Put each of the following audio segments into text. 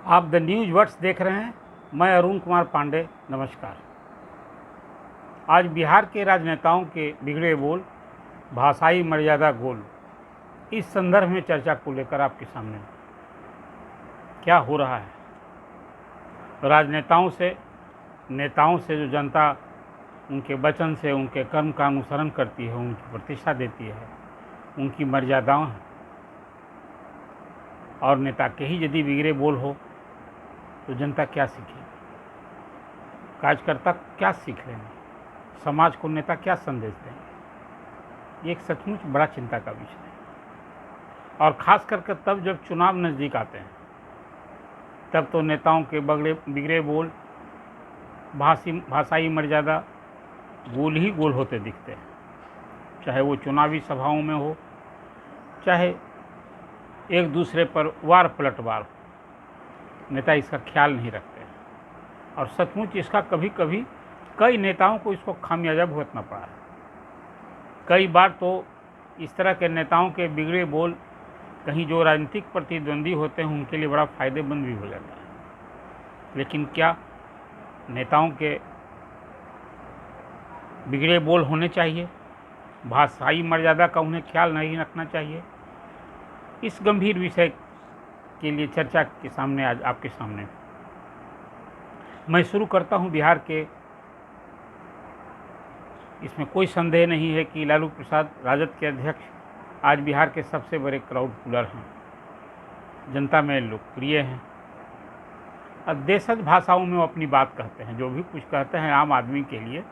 आप the news words देख रहे हैं। मैं अरुण कुमार पांडे, नमस्कार। आज बिहार के राजनेताओं के बिगड़े बोल, भाषाई मर्यादा गोल, इस संदर्भ में चर्चा को लेकर आपके सामने क्या हो रहा है। राजनेताओं से, नेताओं से जो जनता उनके वचन से, उनके कर्म का अनुसरण करती है, उनकी प्रतिष्ठा देती है, उनकी मर्यादाओं हैं, और नेता के ही यदि बिगड़े बोल हो तो जनता क्या सीखेगी, कार्यकर्ता क्या सीख लेंगे, समाज को नेता क्या संदेश देंगे। ये एक सचमुच बड़ा चिंता का विषय है। और ख़ास करके तब जब चुनाव नज़दीक आते हैं, तब तो नेताओं के बिगड़े बोल, भाषाई मर्यादा गोल ही गोल होते दिखते हैं। चाहे वो चुनावी सभाओं में हो, चाहे एक दूसरे पर वार पलटवार हो, नेता इसका ख्याल नहीं रखते हैं। और सचमुच इसका कभी कभी कई नेताओं को इसको खामियाजा भुगतना पड़ा है। कई बार तो इस तरह के नेताओं के बिगड़े बोल कहीं जो राजनीतिक प्रतिद्वंदी होते हैं उनके लिए बड़ा फ़ायदेमंद भी हो जाता है। लेकिन क्या नेताओं के बिगड़े बोल होने चाहिए? भाषाई मर्यादा का उन्हें ख्याल नहीं रखना चाहिए? इस गंभीर विषय के लिए चर्चा के सामने आज आपके सामने मैं शुरू करता हूं। बिहार के, इसमें कोई संदेह नहीं है कि लालू प्रसाद राजद के अध्यक्ष आज बिहार के सबसे बड़े क्राउड पुलर हैं, जनता में लोकप्रिय हैं। और देशज भाषाओं में वो अपनी बात कहते हैं, जो भी कुछ कहते हैं आम आदमी के लिए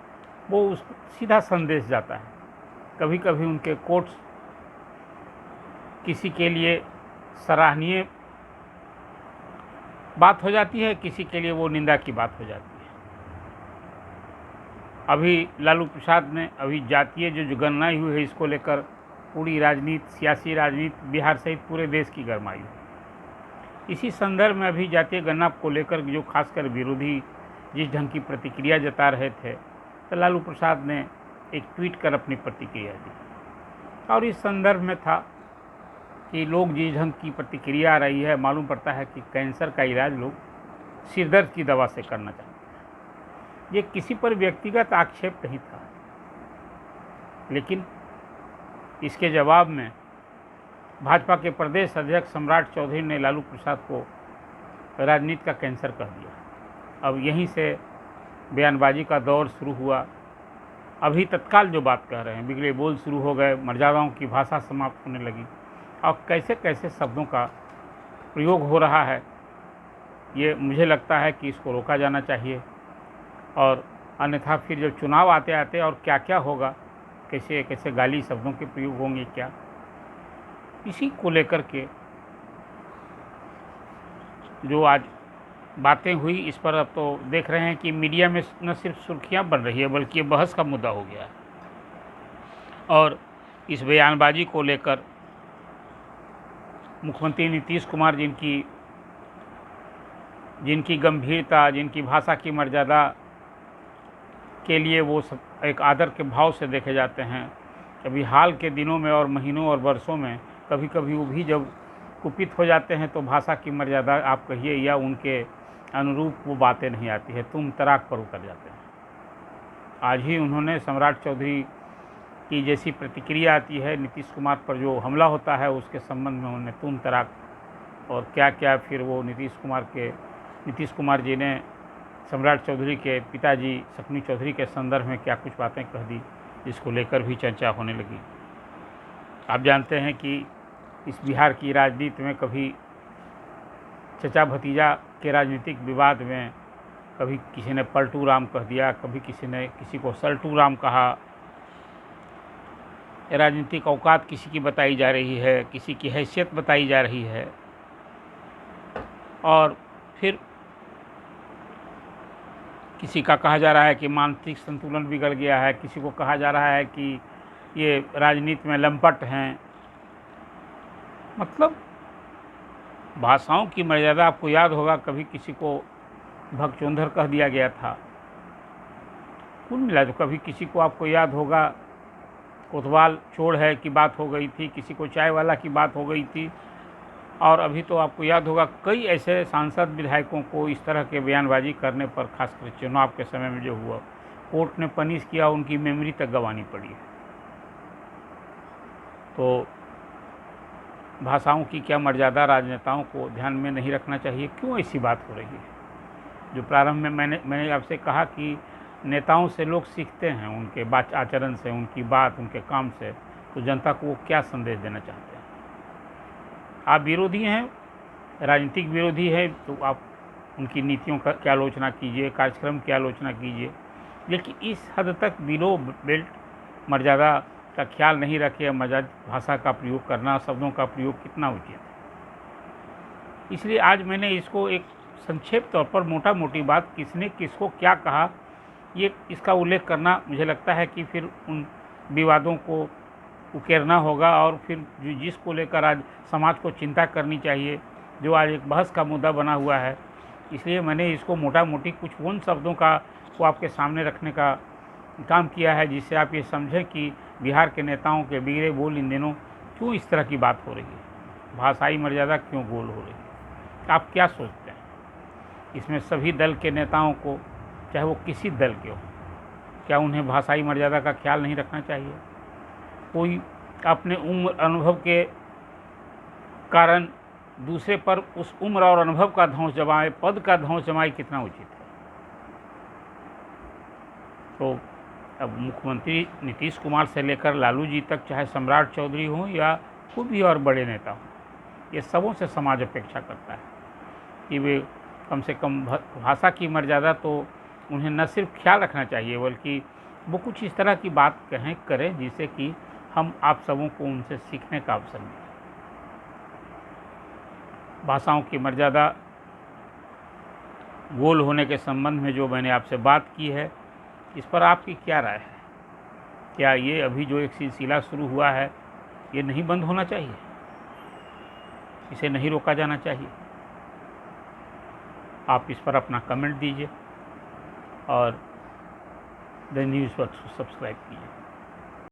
वो उस सीधा संदेश जाता है। कभी कभी उनके कोट्स किसी के लिए सराहनीय बात हो जाती है, किसी के लिए वो निंदा की बात हो जाती है। अभी लालू प्रसाद ने जातीय जो गणना हुई है, इसको लेकर पूरी राजनीति, सियासी राजनीति बिहार सहित पूरे देश की गरमाई हुई। इसी संदर्भ में अभी जातीय गणना को लेकर जो खासकर विरोधी जिस ढंग की प्रतिक्रिया जता रहे थे, तो लालू प्रसाद ने एक ट्वीट कर अपनी प्रतिक्रिया दी। और इस संदर्भ में था कि लोग जिस ढंग की प्रतिक्रिया आ रही है, मालूम पड़ता है कि कैंसर का इलाज लोग सिरदर्द की दवा से करना चाहते हैं। ये किसी पर व्यक्तिगत आक्षेप नहीं था, लेकिन इसके जवाब में भाजपा के प्रदेश अध्यक्ष सम्राट चौधरी ने लालू प्रसाद को राजनीति का कैंसर कह दिया। अब यहीं से बयानबाजी का दौर शुरू हुआ। अभी तत्काल जो बात कह रहे हैं, बिगड़े बोल शुरू हो गए, मर्यादाओं की भाषा समाप्त होने लगी, और कैसे कैसे शब्दों का प्रयोग हो रहा है। ये मुझे लगता है कि इसको रोका जाना चाहिए। और अन्यथा फिर जब चुनाव आते आते और क्या क्या होगा, कैसे कैसे गाली शब्दों के प्रयोग होंगे, क्या, इसी को लेकर के जो आज बातें हुई, इस पर अब तो देख रहे हैं कि मीडिया में न सिर्फ सुर्खियां बन रही है, बल्कि ये बहस का मुद्दा हो गया है। और इस बयानबाजी को लेकर मुख्यमंत्री नीतीश कुमार, जिनकी गंभीरता, जिनकी भाषा की मर्यादा के लिए वो सब एक आदर के भाव से देखे जाते हैं, अभी हाल के दिनों में और महीनों और वर्षों में कभी कभी वो भी जब कुपित हो जाते हैं तो भाषा की मर्यादा आप कहिए या उनके अनुरूप वो बातें नहीं आती है, तुम तराक पर उतर जाते हैं। आज ही उन्होंने सम्राट चौधरी की जैसी प्रतिक्रिया आती है नीतीश कुमार पर जो हमला होता है, उसके संबंध में उन्होंने तुम तराक और क्या क्या, फिर वो नीतीश कुमार जी ने सम्राट चौधरी के पिताजी शकुनी चौधरी के संदर्भ में क्या कुछ बातें कह दी, जिसको लेकर भी चर्चा होने लगी। आप जानते हैं कि इस बिहार की राजनीति में कभी चचा भतीजा के राजनीतिक विवाद में कभी किसी ने पलटू राम कह दिया, कभी किसी ने किसी को सल्टू राम कहा। राजनीतिक औकात किसी की बताई जा रही है, किसी की हैसियत बताई जा रही है, और फिर किसी का कहा जा रहा है कि मानसिक संतुलन बिगड़ गया है, किसी को कहा जा रहा है कि ये राजनीति में लंपट हैं। मतलब भाषाओं की मर्यादा, आपको याद होगा कभी किसी को भगचोंधर कह दिया गया था, कुल मिला तो कभी किसी को, आपको याद होगा, कोतवाल चोर है की बात हो गई थी, किसी को चाय वाला की बात हो गई थी। और अभी तो आपको याद होगा कई ऐसे सांसद विधायकों को इस तरह के बयानबाजी करने पर, खासकर चुनाव के समय में जो हुआ, कोर्ट ने पनिश किया, उनकी मेमोरी तक गंवानी पड़ी है। तो भाषाओं की क्या मर्यादा राजनेताओं को ध्यान में नहीं रखना चाहिए? क्यों ऐसी बात हो रही है? जो प्रारंभ में मैंने आपसे कहा कि नेताओं से लोग सीखते हैं, उनके आचरण से, उनकी बात, उनके काम से। तो जनता को वो क्या संदेश देना चाहते हैं? आप विरोधी हैं, राजनीतिक विरोधी है, तो आप उनकी नीतियों का क्या आलोचना कीजिए, कार्यक्रम की आलोचना कीजिए, लेकिन इस हद तक बिलो बेल्ट मर्यादा का ख्याल नहीं रखे, मजाज भाषा का प्रयोग करना, शब्दों का प्रयोग कितना उचित है। इसलिए आज मैंने इसको एक संक्षेप तौर पर मोटा मोटी बात किसने किसको क्या कहा, ये इसका उल्लेख करना मुझे लगता है कि फिर उन विवादों को उकेरना होगा, और फिर जिसको लेकर आज समाज को चिंता करनी चाहिए, जो आज एक बहस का मुद्दा बना हुआ है, इसलिए मैंने इसको मोटा मोटी कुछ उन शब्दों का को आपके सामने रखने का काम किया है, जिससे आप ये समझें कि बिहार के नेताओं के बिगड़े बोल इन दिनों क्यों इस तरह की बात हो रही है, भाषाई मर्यादा क्यों गोल हो रही है। आप क्या सोचते हैं? इसमें सभी दल के नेताओं को, चाहे वो किसी दल के हो, क्या उन्हें भाषाई मर्यादा का ख्याल नहीं रखना चाहिए? कोई अपने उम्र अनुभव के कारण दूसरे पर उस उम्र और अनुभव का धौंस जमाए, पद का धौंस जमाए, कितना उचित है? तो अब मुख्यमंत्री नीतीश कुमार से लेकर लालू जी तक, चाहे सम्राट चौधरी हों या कोई भी और बड़े नेता हों, ये सबों से समाज अपेक्षा करता है कि वे कम से कम भाषा की मर्यादा तो उन्हें न सिर्फ ख्याल रखना चाहिए, बल्कि वो कुछ इस तरह की बात करें जिससे कि हम आप सबों को उनसे सीखने का अवसर मिले। भाषाओं की मर्यादा गोल होने के संबंध में जो मैंने आपसे बात की है, इस पर आपकी क्या राय है? क्या ये अभी जो एक सिलसिला शुरू हुआ है, ये नहीं बंद होना चाहिए? इसे नहीं रोका जाना चाहिए? आप इस पर अपना कमेंट दीजिए और द न्यूज़ वर्क्स को सब्सक्राइब कीजिए।